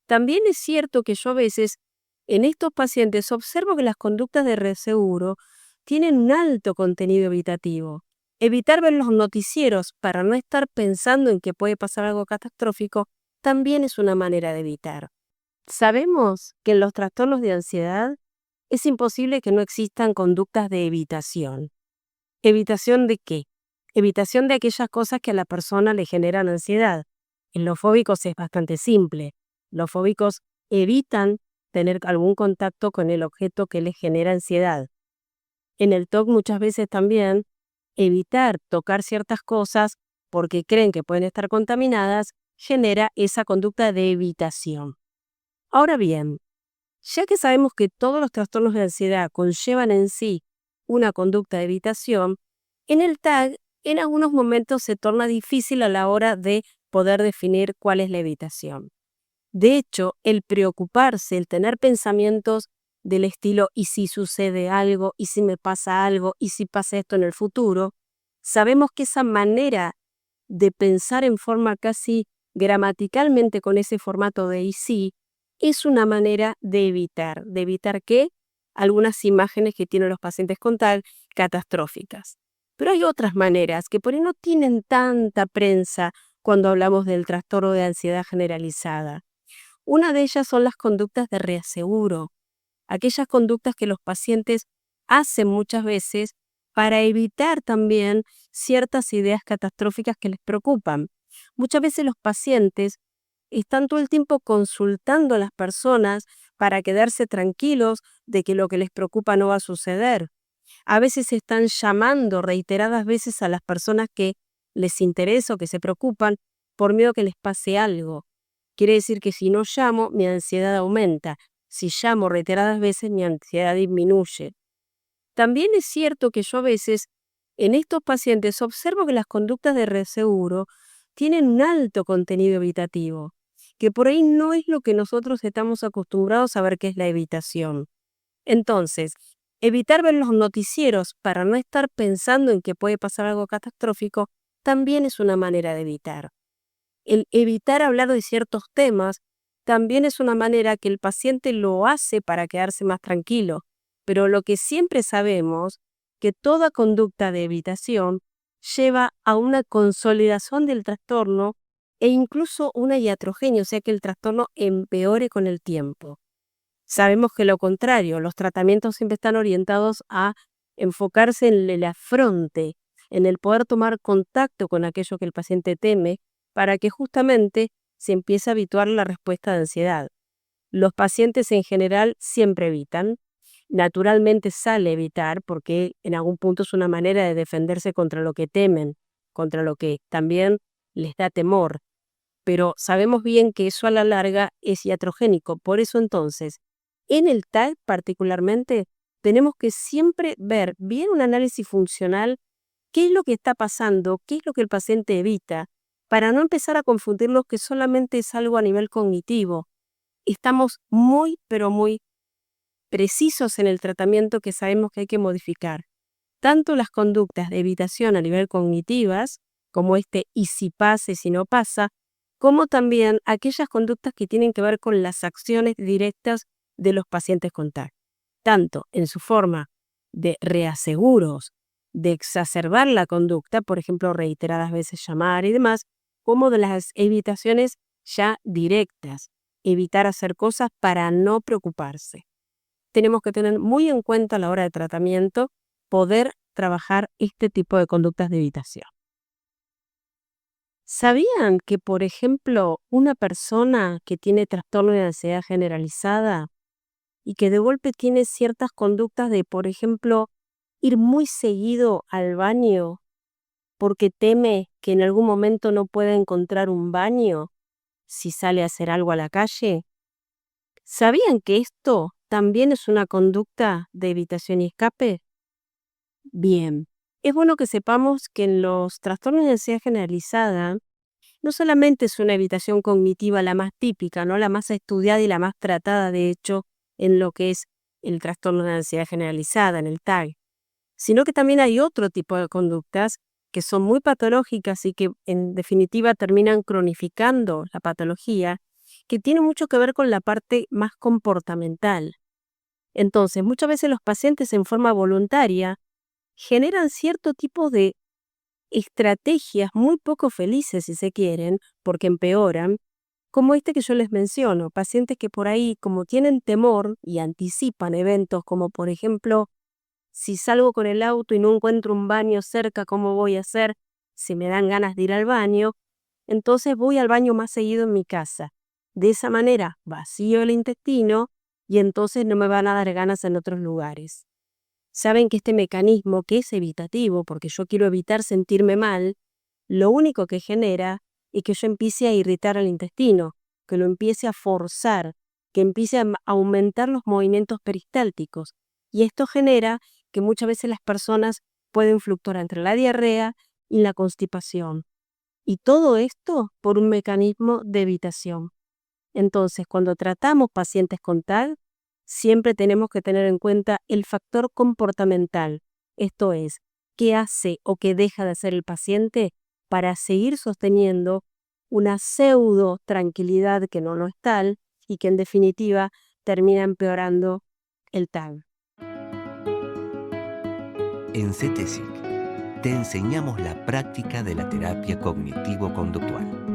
También es cierto que yo a veces en estos pacientes observo que las conductas de reaseguro tienen un alto contenido evitativo. Evitar ver los noticieros para no estar pensando en que puede pasar algo catastrófico también es una manera de evitar. Sabemos que en los trastornos de ansiedad es imposible que no existan conductas de evitación. ¿Evitación de qué? Evitación de aquellas cosas que a la persona le generan ansiedad. En los fóbicos es bastante simple. Los fóbicos evitan tener algún contacto con el objeto que les genera ansiedad. En el TOC muchas veces también evitar tocar ciertas cosas porque creen que pueden estar contaminadas genera esa conducta de evitación. Ahora bien, ya que sabemos que todos los trastornos de ansiedad conllevan en sí una conducta de evitación, en el TAG en algunos momentos se torna difícil a la hora de poder definir cuál es la evitación. De hecho, el preocuparse, el tener pensamientos del estilo ¿y si sucede algo? ¿Y si me pasa algo? ¿Y si pasa esto en el futuro? Sabemos que esa manera de pensar en forma casi gramaticalmente con ese formato de ¿y si? Es una manera de evitar que algunas imágenes que tienen los pacientes con TAG catastróficas. Pero hay otras maneras que por ahí no tienen tanta prensa cuando hablamos del trastorno de ansiedad generalizada. Una de ellas son las conductas de reaseguro, aquellas conductas que los pacientes hacen muchas veces para evitar también ciertas ideas catastróficas que les preocupan. Muchas veces los pacientes están todo el tiempo consultando a las personas para quedarse tranquilos de que lo que les preocupa no va a suceder. A veces están llamando reiteradas veces a las personas que les interesa o que se preocupan por miedo que les pase algo. Quiere decir que si no llamo, mi ansiedad aumenta. Si llamo reiteradas veces, mi ansiedad disminuye. También es cierto que yo a veces en estos pacientes observo que las conductas de reaseguro tienen un alto contenido evitativo, que por ahí no es lo que nosotros estamos acostumbrados a ver que es la evitación. Entonces, evitar ver los noticieros para no estar pensando en que puede pasar algo catastrófico también es una manera de evitar. El evitar hablar de ciertos temas también es una manera que el paciente lo hace para quedarse más tranquilo, pero lo que siempre sabemos que toda conducta de evitación lleva a una consolidación del trastorno e incluso una iatrogenia, o sea que el trastorno empeore con el tiempo. Sabemos que lo contrario, los tratamientos siempre están orientados a enfocarse en el afronte, en el poder tomar contacto con aquello que el paciente teme, para que justamente se empiece a habituar la respuesta de ansiedad. Los pacientes en general siempre evitan. Naturalmente sale evitar porque en algún punto es una manera de defenderse contra lo que temen, contra lo que también les da temor. Pero sabemos bien que eso a la larga es iatrogénico. Por eso entonces, en el TAG particularmente, tenemos que siempre ver bien un análisis funcional, qué es lo que está pasando, qué es lo que el paciente evita, para no empezar a confundirlos que solamente es algo a nivel cognitivo. Estamos muy, pero muy precisos en el tratamiento que sabemos que hay que modificar. Tanto las conductas de evitación a nivel cognitivas, como y si pasa y si no pasa, como también aquellas conductas que tienen que ver con las acciones directas de los pacientes con TAC, tanto en su forma de reaseguros, de exacerbar la conducta, por ejemplo, reiteradas veces llamar y demás, como de las evitaciones ya directas, evitar hacer cosas para no preocuparse. Tenemos que tener muy en cuenta a la hora de tratamiento poder trabajar este tipo de conductas de evitación. ¿Sabían que, por ejemplo, una persona que tiene trastorno de ansiedad generalizada y que de golpe tiene ciertas conductas de, por ejemplo, ir muy seguido al baño porque teme que en algún momento no pueda encontrar un baño si sale a hacer algo a la calle? ¿Sabían que esto también es una conducta de evitación y escape? Bien, es bueno que sepamos que en los trastornos de ansiedad generalizada no solamente es una evitación cognitiva la más típica, ¿no? La más estudiada y la más tratada, de hecho, en lo que es el trastorno de ansiedad generalizada, en el TAG, sino que también hay otro tipo de conductas que son muy patológicas y que en definitiva terminan cronificando la patología, que tiene mucho que ver con la parte más comportamental. Entonces, muchas veces los pacientes en forma voluntaria generan cierto tipo de estrategias muy poco felices, si se quieren, porque empeoran, como este que yo les menciono, pacientes que por ahí, como tienen temor y anticipan eventos como, por ejemplo, si salgo con el auto y no encuentro un baño cerca, ¿cómo voy a hacer si me dan ganas de ir al baño? Entonces voy al baño más seguido en mi casa. De esa manera vacío el intestino y entonces no me van a dar ganas en otros lugares. Saben que este mecanismo, que es evitativo, porque yo quiero evitar sentirme mal, lo único que genera es que yo empiece a irritar al intestino, que lo empiece a forzar, que empiece a aumentar los movimientos peristálticos. Y esto genera que muchas veces las personas pueden fluctuar entre la diarrea y la constipación. Y todo esto por un mecanismo de evitación. Entonces, cuando tratamos pacientes con TAG, siempre tenemos que tener en cuenta el factor comportamental, esto es, qué hace o qué deja de hacer el paciente para seguir sosteniendo una pseudo tranquilidad que no lo es tal y que en definitiva termina empeorando el TAG. En CETESIC te enseñamos la práctica de la terapia cognitivo-conductual.